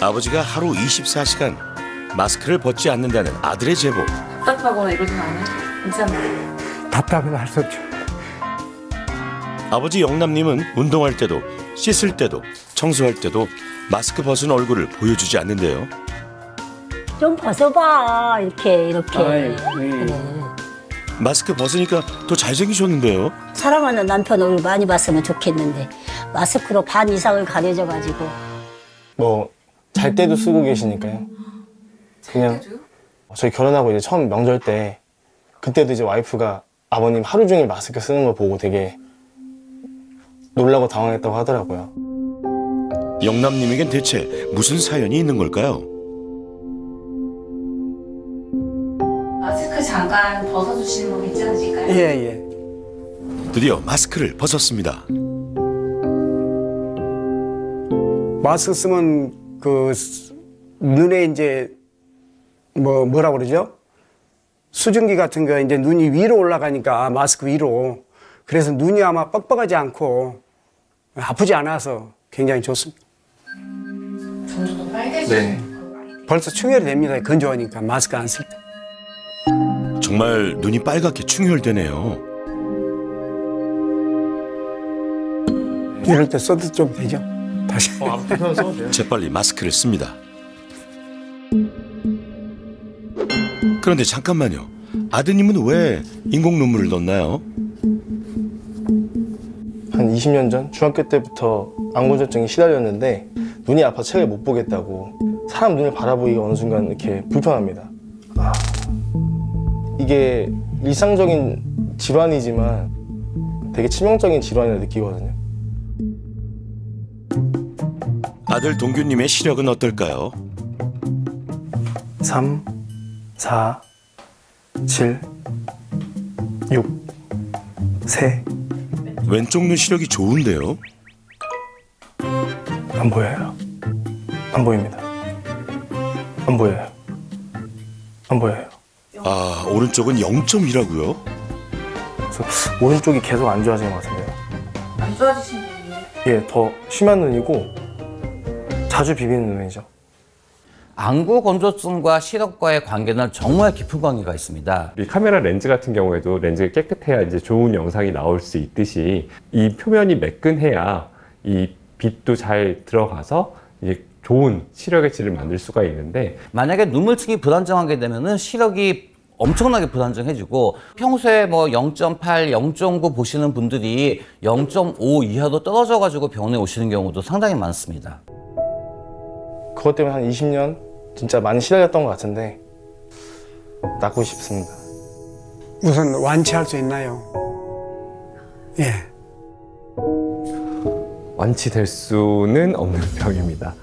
아버지가 하루 24시간 마스크를 벗지 않는다는 아들의 제보. 답답하거나 이러진 않아요? 괜찮아요? 답답해도 할 수 없죠. 아버지 영남님은 운동할 때도 씻을 때도 청소할 때도 마스크 벗은 얼굴을 보여주지 않는데요. 좀 벗어봐. 이렇게. 그래. 마스크 벗으니까 더 잘생기셨는데요. 사랑하는 남편 얼굴 많이 봤으면 좋겠는데 마스크로 반 이상을 가려져가지고. 뭐 잘 때도 쓰고 계시니까요. 그냥 저희 결혼하고 이제 처음 명절 때 그때도 이제 와이프가 아버님 하루 종일 마스크 쓰는 걸 보고 되게 놀라고 당황했다고 하더라고요. 영남님에겐 대체 무슨 사연이 있는 걸까요? 마스크 잠깐 벗어주시는 거 괜찮으실까요? 예. 드디어 마스크를 벗었습니다. 마스크 쓰면 그 눈에 이제 뭐라 그러죠? 수증기 같은 거 이제 눈이 위로 올라가니까 마스크 위로. 그래서 눈이 아마 뻑뻑하지 않고 아프지 않아서 굉장히 좋습니다. 점점 더 빨개지는 벌써 충혈이 됩니다. 건조하니까 마스크 안 쓸 때. 정말 눈이 빨갛게 충혈되네요. 이럴 때 써도 좀 되죠? 다시. 재빨리 마스크를 씁니다. 그런데 잠깐만요. 아드님은 왜 인공 눈물을 넣나요? 한 20년 전 중학교 때부터 안구건조증에 시달렸는데 눈이 아파 책을 못 보겠다고 사람 눈을 바라보기가 어느 순간 이렇게 불편합니다. 이게 일상적인 질환이지만 되게 치명적인 질환이라 느끼거든요. 아들 동규님의 시력은 어떨까요? 3, 4, 7, 6, 3. 왼쪽 눈 시력이 좋은데요? 안 보여요. 안 보입니다. 안 보여요. 안 보여요. 아, 오른쪽은 0.2라고요? 그래서 오른쪽이 계속 안 좋아지는 것 같은데요. 안 좋아지신 분이 예, 더 심한 눈이고 자주 비비는 눈이죠. 안구 건조증과 시력과의 관계는 정말 깊은 관계가 있습니다. 이 카메라 렌즈 같은 경우에도 렌즈가 깨끗해야 이제 좋은 영상이 나올 수 있듯이 이 표면이 매끈해야 이 빛도 잘 들어가서 이제 좋은 시력의 질을 만들 수가 있는데, 만약에 눈물층이 불안정하게 되면은 시력이 엄청나게 불안정해지고 평소에 뭐 0.8, 0.9 보시는 분들이 0.5 이하로 떨어져가지고 병원에 오시는 경우도 상당히 많습니다. 그것 때문에 한 20년 진짜 많이 시달렸던 것 같은데 낫고 싶습니다. 우선 완치할 수 있나요? 예. 완치될 수는 없는 병입니다.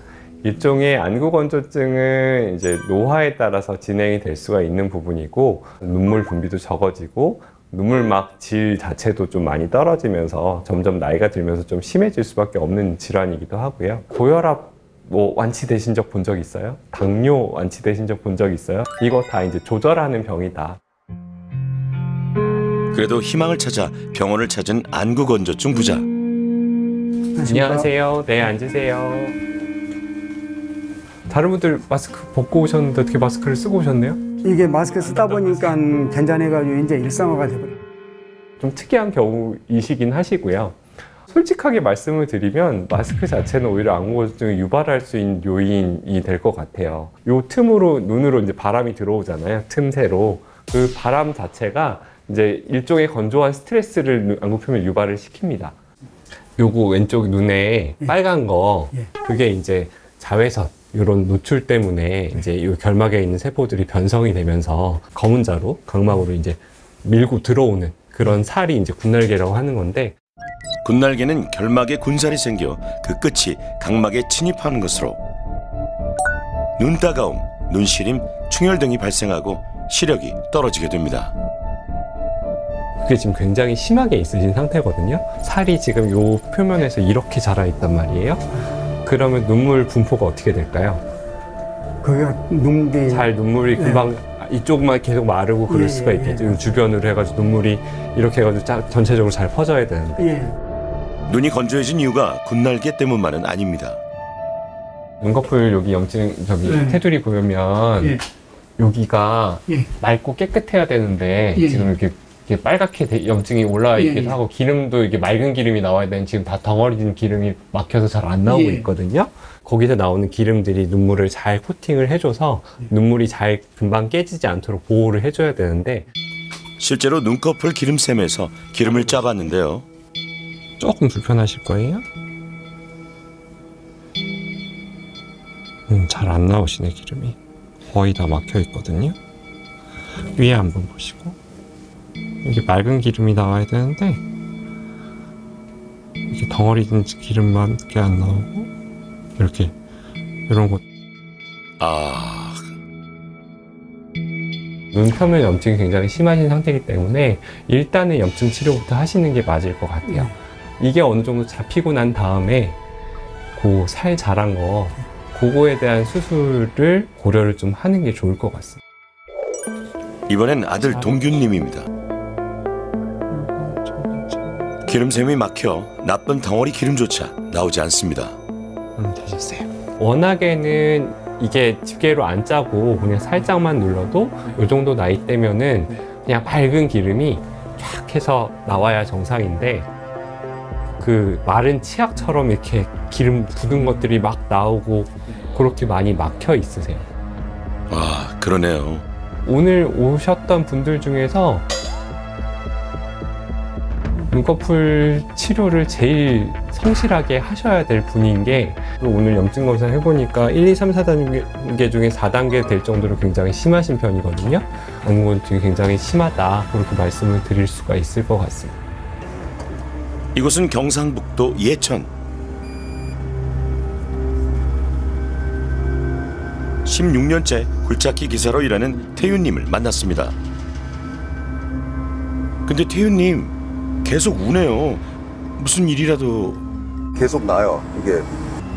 일종의 안구건조증은 이제 노화에 따라서 진행이 될 수가 있는 부분이고, 눈물 분비도 적어지고 눈물막 질 자체도 좀 많이 떨어지면서 점점 나이가 들면서 좀 심해질 수밖에 없는 질환이기도 하고요. 고혈압 뭐 완치되신 적 본 적 있어요? 당뇨 완치되신 적 본 적 있어요? 이거 다 이제 조절하는 병이다. 그래도 희망을 찾아 병원을 찾은 안구건조증 부자. 안녕하세요. 네, 앉으세요. 다른 분들 마스크 벗고 오셨는데 어떻게 마스크를 쓰고 오셨네요? 이게 마스크 쓰다 보니까 괜찮아가지고 이제 일상화가 돼버려요. 좀 특이한 경우이시긴 하시고요. 솔직하게 말씀을 드리면 마스크 자체는 오히려 안구건조증을 유발할 수 있는 요인이 될 것 같아요. 요 틈으로 눈으로 이제 바람이 들어오잖아요. 틈새로. 그 바람 자체가 이제 일종의 건조한 스트레스를 안구 표면에 유발을 시킵니다. 요거 왼쪽 눈에 빨간 거, 그게 이제 자외선 이런 노출 때문에 이제 이 결막에 있는 세포들이 변성이 되면서 검은 자로 각막으로 이제 밀고 들어오는 그런 살이 이제 군날개라고 하는 건데, 군날개는 결막에 군살이 생겨 그 끝이 각막에 침입하는 것으로 눈 따가움, 눈시림, 충혈 등이 발생하고 시력이 떨어지게 됩니다. 그게 지금 굉장히 심하게 있으신 상태거든요. 살이 지금 요 표면에서 이렇게 자라있단 말이에요. 그러면 눈물 분포가 어떻게 될까요? 그게 눈이 잘 눈물이 금방 이쪽만 계속 마르고 그럴 수가 있겠죠. 주변으로 해가지고 눈물이 이렇게 해가지고 전체적으로 잘 퍼져야 되는데. 눈이 건조해진 이유가 군날개 때문만은 아닙니다. 눈꺼풀 여기 염증 저기 네. 테두리 보면 예. 여기가 예. 맑고 깨끗해야 되는데 예. 지금 이렇게 빨갛게 염증이 올라와 있기도 예. 하고 기름도 이게 맑은 기름이 나와야 되는 지금 다 덩어리진 기름이 막혀서 잘 안 나오고 예. 있거든요. 거기서 나오는 기름들이 눈물을 잘 코팅을 해줘서 눈물이 잘 금방 깨지지 않도록 보호를 해줘야 되는데 실제로 눈꺼풀 기름샘에서 기름을 짜봤는데요. 조금 불편하실 거예요. 잘 안 나오시네 기름이. 거의 다 막혀 있거든요. 위에 한번 보시고 이게 맑은 기름이 나와야 되는데 이게 덩어리 진 기름만밖에 안 나오고 이렇게 이런 곳. 아, 눈 표면 염증이 굉장히 심하신 상태이기 때문에 일단은 염증 치료부터 하시는 게 맞을 것 같아요. 이게 어느 정도 잡히고 난 다음에 그 살 자란 거 그거에 대한 수술을 고려를 좀 하는 게 좋을 것 같습니다. 이번엔 아들 동균님입니다. 기름샘이 막혀 나쁜 덩어리 기름조차 나오지 않습니다. 되셨어요. 워낙에는 이게 집게로 안 짜고 그냥 살짝만 눌러도 이 정도 나이 때면은 그냥 밝은 기름이 쫙 해서 나와야 정상인데 그 마른 치약처럼 이렇게 기름 굳은 것들이 막 나오고 그렇게 많이 막혀 있으세요. 아, 그러네요. 오늘 오셨던 분들 중에서 눈꺼풀 치료를 제일 성실하게 하셔야 될 분인 게 오늘 염증 검사 해보니까 1, 2, 3, 4단계 중에 4단계 될 정도로 굉장히 심하신 편이거든요. 안구건증이 굉장히 심하다 그렇게 말씀을 드릴 수가 있을 것 같습니다. 이곳은 경상북도 예천. 16년째 굴착기 기사로 일하는 태윤님을 만났습니다. 근데 태윤님 계속 우네요. 무슨 일이라도. 계속 나요. 이게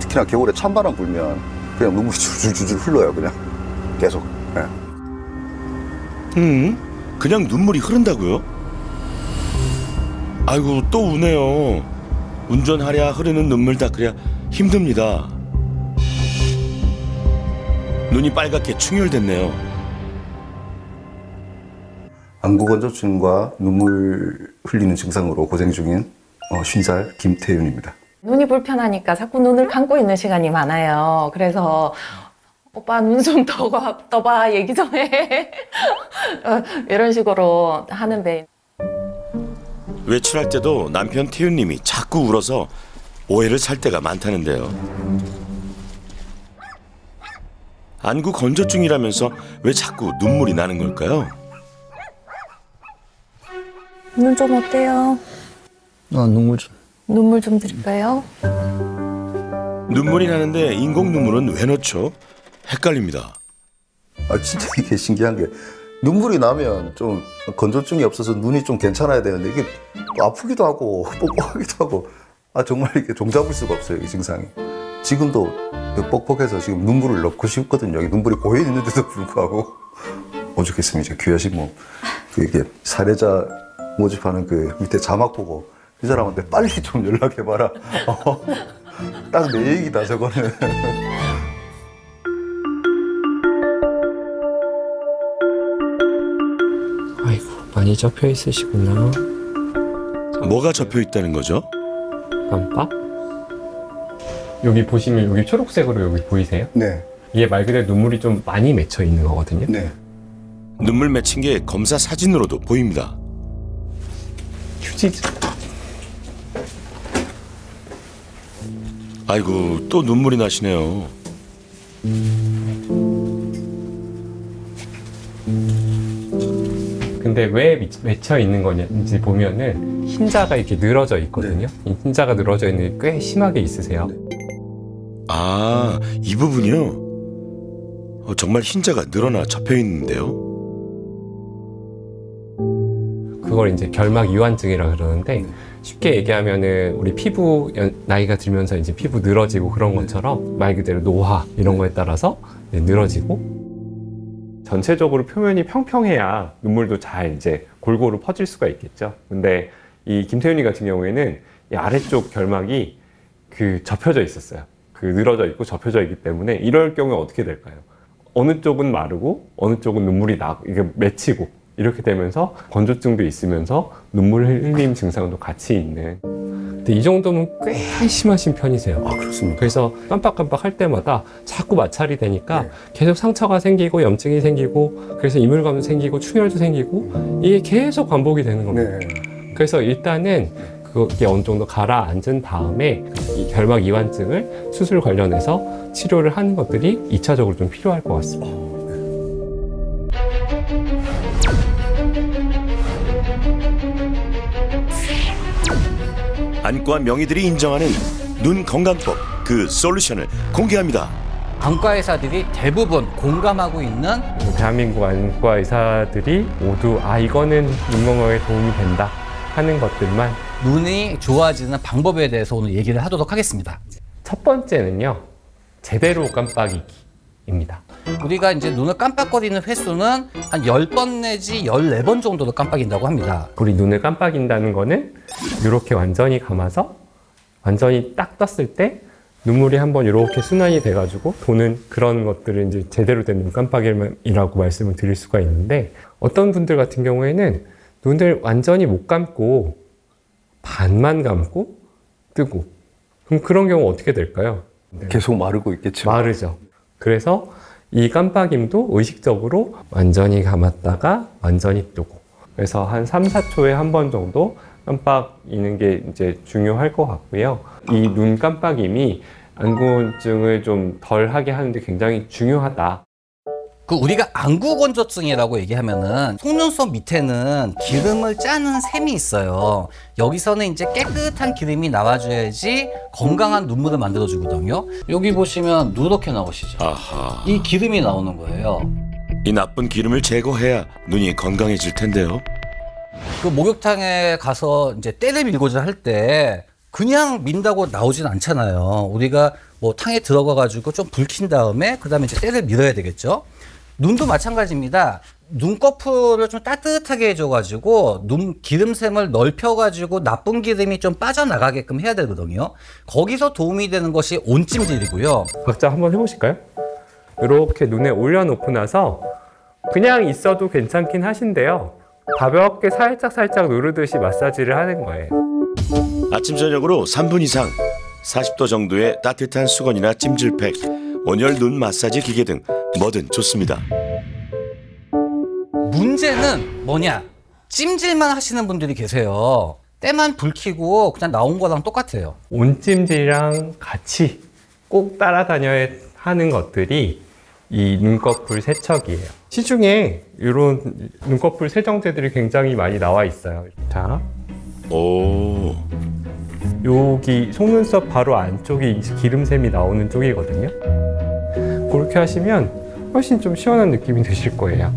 특히나 겨울에 찬바람 불면 그냥 눈물이 줄줄줄 흘러요. 그냥 계속. 네. 그냥 눈물이 흐른다고요? 아이고, 또 우네요. 운전하랴 흐르는 눈물 닦으랴 힘듭니다. 눈이 빨갛게 충혈됐네요. 안구건조증과 눈물 흘리는 증상으로 고생 중인 50살 김태윤입니다. 눈이 불편하니까 자꾸 눈을 감고 있는 시간이 많아요. 그래서 오빠 눈 좀 떠봐 얘기 좀 해. 이런 식으로 하는데 외출할 때도 남편 태윤님이 자꾸 울어서 오해를 살 때가 많다는데요. 안구 건조증이라면서 왜 자꾸 눈물이 나는 걸까요? 눈 좀 어때요? 눈물 좀 드릴까요? 눈물이 나는데 인공 눈물은 왜 넣죠? 헷갈립니다. 진짜 이게 신기한 게 눈물이 나면 좀 건조증이 없어서 눈이 좀 괜찮아야 되는데 이게 또 아프기도 하고 뻑뻑하기도 하고 정말 이게 종잡을 수가 없어요, 이 증상이. 지금도 뻑뻑해서 지금 눈물을 넣고 싶거든요. 여기 눈물이 고여 있는데도 불구하고 오죽했으면 이제 귀하신 뭐 이게 사례자 모집하는 그 밑에 자막 보고 이 사람한테 빨리 좀 연락해봐라. 딱 내 얘기다 저거는. 아이고 많이 접혀 있으시구나. 뭐가 접혀 있다는 거죠? 깜빡? 여기 보시면 여기 초록색으로 여기 보이세요? 네, 이게 말 그대로 눈물이 좀 많이 맺혀 있는 거거든요. 네. 눈물 맺힌 게 검사 사진으로도 보입니다. 휴지 아이고, 또 눈물이 나시네요. 근데 왜 맺혀 있는 거냐지 보면은 흰자가 이렇게 늘어져 있거든요. 이 흰자가 늘어져 있는 게 꽤 심하게 있으세요. 아, 이 부분이요? 정말 흰자가 늘어나 접혀 있는데요. 그걸 이제 결막 이완증이라 그러는데 쉽게 얘기하면은 우리 피부 나이가 들면서 이제 피부 늘어지고 그런 것처럼 말 그대로 노화 이런 거에 따라서 늘어지고 전체적으로 표면이 평평해야 눈물도 잘 이제 골고루 퍼질 수가 있겠죠. 근데 이 김태윤이 같은 경우에는 이 아래쪽 결막이 접혀져 있었어요. 늘어져 있고 접혀져 있기 때문에 이럴 경우에 어떻게 될까요? 어느 쪽은 마르고 어느 쪽은 눈물이 이게 맺히고 이렇게 되면서 건조증도 있으면서 눈물 흘림 증상도 같이 있는. 근데 이 정도면 꽤 심하신 편이세요. 아, 그렇습니까? 그래서 깜빡깜빡 할 때마다 자꾸 마찰이 되니까 계속 상처가 생기고 염증이 생기고 그래서 이물감도 생기고 충혈도 생기고 이게 계속 반복이 되는 겁니다. 그래서 일단은 그게 어느 정도 가라앉은 다음에 이 결막 이완증을 수술 관련해서 치료를 하는 것들이 2차적으로 좀 필요할 것 같습니다. 안과 명의들이 인정하는 눈 건강법 그 솔루션을 공개합니다. 안과 의사들이 대부분 공감하고 있는 대한민국 안과 의사들이 모두 이거는 눈 건강에 도움이 된다 하는 것들만. 눈이 좋아지는 방법에 대해서 오늘 얘기를 하도록 하겠습니다. 첫 번째는요, 제대로 깜빡이기입니다. 우리가 이제 눈을 깜빡거리는 횟수는 한 10번 내지 14번 정도로 깜빡인다고 합니다. 우리 눈을 깜빡인다는 거는 이렇게 완전히 감아서 완전히 딱 떴을 때 눈물이 한번 이렇게 순환이 돼가지고 도는 그런 것들을 이제 제대로 된 눈 깜빡임이라고 말씀을 드릴 수가 있는데, 어떤 분들 같은 경우에는 눈을 완전히 못 감고 반만 감고 뜨고, 그럼 그런 경우 어떻게 될까요? 계속 마르고 있겠죠. 마르죠. 그래서 이 깜빡임도 의식적으로 완전히 감았다가 완전히 뜨고, 그래서 한 3, 4초에 한 번 정도 깜빡이는 게 이제 중요할 것 같고요. 이 눈 깜빡임이 안구건조증을 좀 덜 하게 하는데 굉장히 중요하다. 그 우리가 안구건조증이라고 얘기하면은 속눈썹 밑에는 기름을 짜는 샘이 있어요. 여기서는 이제 깨끗한 기름이 나와줘야지 건강한 눈물을 만들어주거든요. 여기 보시면 누렇게 나오시죠. 아하. 이 기름이 나오는 거예요. 이 나쁜 기름을 제거해야 눈이 건강해질 텐데요. 그 목욕탕에 가서 이제 때를 밀고자 할 때 그냥 민다고 나오진 않잖아요. 우리가 뭐 탕에 들어가 가지고 좀 불킨 다음에 그 다음에 이제 때를 밀어야 되겠죠. 눈도 마찬가지입니다. 눈꺼풀을 좀 따뜻하게 해줘가지고 눈 기름샘을 넓혀가지고 나쁜 기름이 좀 빠져나가게끔 해야 되거든요. 거기서 도움이 되는 것이 온찜질이고요. 각자 한번 해보실까요? 이렇게 눈에 올려놓고 나서 그냥 있어도 괜찮긴 하신데요. 가볍게 살짝 누르듯이 마사지를 하는 거예요. 아침 저녁으로 3분 이상 40도 정도의 따뜻한 수건이나 찜질팩, 온열 눈 마사지 기계 등 뭐든 좋습니다. 문제는 뭐냐? 찜질만 하시는 분들이 계세요. 때만 불 켜고 그냥 나온 거랑 똑같아요. 온찜질이랑 같이 꼭 따라다녀야 하는 것들이 이 눈꺼풀 세척이에요. 시중에 이런 눈꺼풀 세정제들이 굉장히 많이 나와 있어요. 자, 오, 여기 속눈썹 바로 안쪽이 기름샘이 나오는 쪽이거든요. 그렇게 하시면 훨씬 좀 시원한 느낌이 드실 거예요.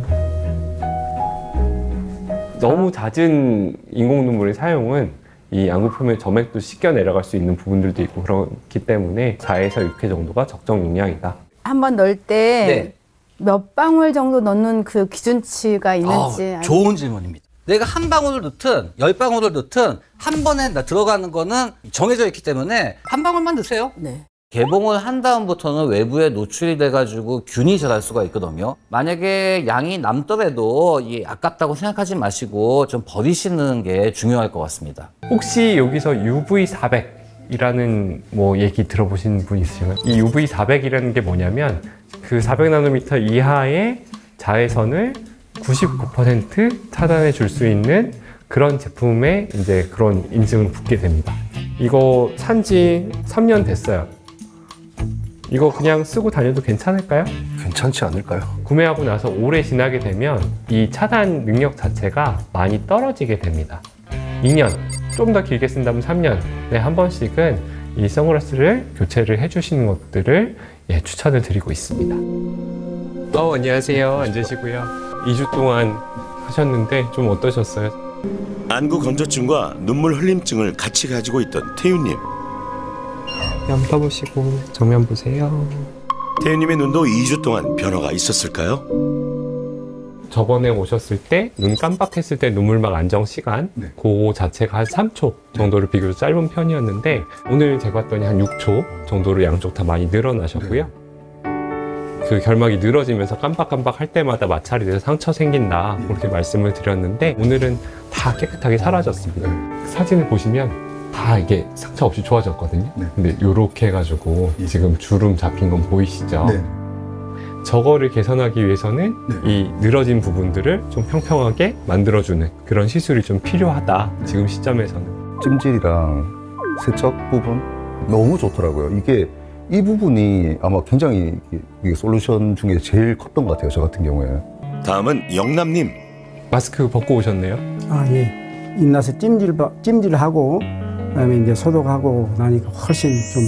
너무 잦은 인공 눈물의 사용은 이 안구 표면 점액도 씻겨 내려갈 수 있는 부분들도 있고 그렇기 때문에 4에서 6회 정도가 적정 용량이다. 한번 넣을 때 몇 네. 방울 정도 넣는 그 기준치가 있는지. 좋은 질문입니다. 내가 한 방울을 넣든 10방울을 넣든 한 번에 들어가는 거는 정해져 있기 때문에 한 방울만 넣으세요. 네. 개봉을 한 다음부터는 외부에 노출이 돼가지고 균이 자랄 수가 있거든요. 만약에 양이 남더라도 아깝다고 생각하지 마시고 좀 버리시는 게 중요할 것 같습니다. 혹시 여기서 UV400이라는 뭐 얘기 들어보신 분 있으신가요? 이 UV400이라는 게 뭐냐면 그 400나노미터 이하의 자외선을 99% 차단해 줄 수 있는 그런 제품에 이제 그런 인증을 붙게 됩니다. 이거 산지 3년 됐어요. 이거 그냥 쓰고 다녀도 괜찮을까요? 괜찮지 않을까요? 구매하고 나서 오래 지나게 되면 이 차단 능력 자체가 많이 떨어지게 됩니다. 2년, 좀 더 길게 쓴다면 3년에 한 번씩은 이 선글라스를 교체를 해주시는 것들을 추천을 드리고 있습니다. 안녕하세요. 앉으시고요. 2주 동안 하셨는데 좀 어떠셨어요? 안구 건조증과 눈물 흘림증을 같이 가지고 있던 태윤님. 뺨 떠보시고 정면 보세요. 태윤님의 눈도 2주 동안 변화가 있었을까요? 저번에 오셨을 때 눈 깜빡했을 때 눈물막 안정 시간 네. 그 자체가 한 3초 정도로 비교적 짧은 편이었는데 오늘 재봤더니 한 6초 정도로 양쪽 다 많이 늘어나셨고요. 그 결막이 늘어지면서 깜빡깜빡 할 때마다 마찰이 돼서 상처 생긴다 그렇게 말씀을 드렸는데 오늘은 다 깨끗하게 사라졌습니다. 사진을 보시면 다 이게 상처 없이 좋아졌거든요. 네. 근데 요렇게 해가지고 지금 주름 잡힌 건 보이시죠? 네. 저거를 개선하기 위해서는 이 늘어진 부분들을 좀 평평하게 만들어주는 그런 시술이 좀 필요하다 지금 시점에서는. 찜질이랑 세척 부분 너무 좋더라고요. 이 부분이 아마 굉장히 이게 솔루션 중에 제일 컸던 것 같아요. 저 같은 경우에. 다음은 영남님. 마스크 벗고 오셨네요? 아, 예. 인나서 찜질하고, 그다음에 이제 소독하고 나니까 훨씬 좀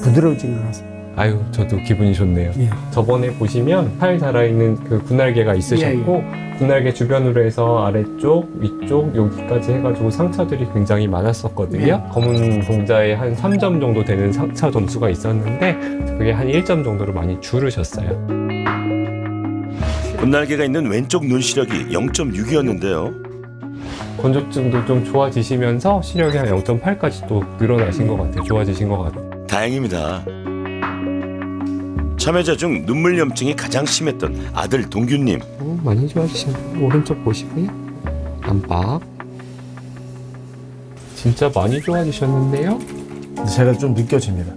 부드러워진 것 같습니다. 아유, 저도 기분이 좋네요. 예. 저번에 보시면 팔 달아있는 그 분날개가 있으셨고 분날개 주변으로 해서 아래쪽, 위쪽, 여기까지 해가지고 상처들이 굉장히 많았었거든요. 검은 동자에 한 3점 정도 되는 상처 점수가 있었는데 그게 한 1점 정도로 많이 줄으셨어요. 분날개가 있는 왼쪽 눈 시력이 0.6이었는데요. 건조증도 좀 좋아지시면서 시력이 한 0.8까지 또 늘어나신 것 같아요. 좋아지신 것 같아요. 다행입니다. 참여자 중 눈물 염증이 가장 심했던 아들 동규님. 많이 좋아지신 오른쪽 보시고요. 깜빡. 진짜 많이 좋아지셨는데요? 제가 좀 느껴집니다.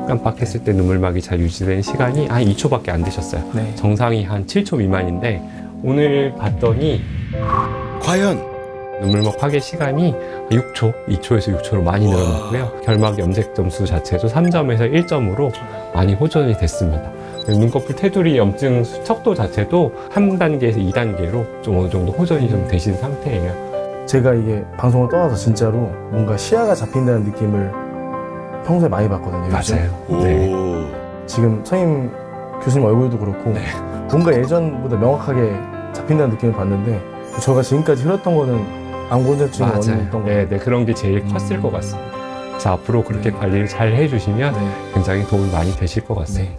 깜빡했을 때 눈물막이 잘 유지된 시간이 한 2초밖에 안 되셨어요. 네. 정상이 한 7초 미만인데 오늘 봤더니 과연 눈물막 파괴 시간이 6초, 2초에서 6초로 많이 늘어났고요. 결막 염색 점수 자체도 3점에서 1점으로 많이 호전이 됐습니다. 눈꺼풀 테두리 염증 척도 자체도 한 단계에서 2단계로 좀 어느 정도 호전이 좀 되신 상태예요. 제가 이게 방송을 떠나서 진짜로 뭔가 시야가 잡힌다는 느낌을 평소에 많이 받거든요. 요즘. 맞아요. 네. 오. 지금 선임 교수님 얼굴도 그렇고 뭔가 예전보다 명확하게 잡힌다는 느낌을 받는데 저가 지금까지 흘렀던 거는 안구건조증이 원인이었던 거. 네, 그런 게 제일 컸을 것 같습니다. 자, 앞으로 그렇게 관리를 잘 해주시면 굉장히 도움이 많이 되실 것 같습니다.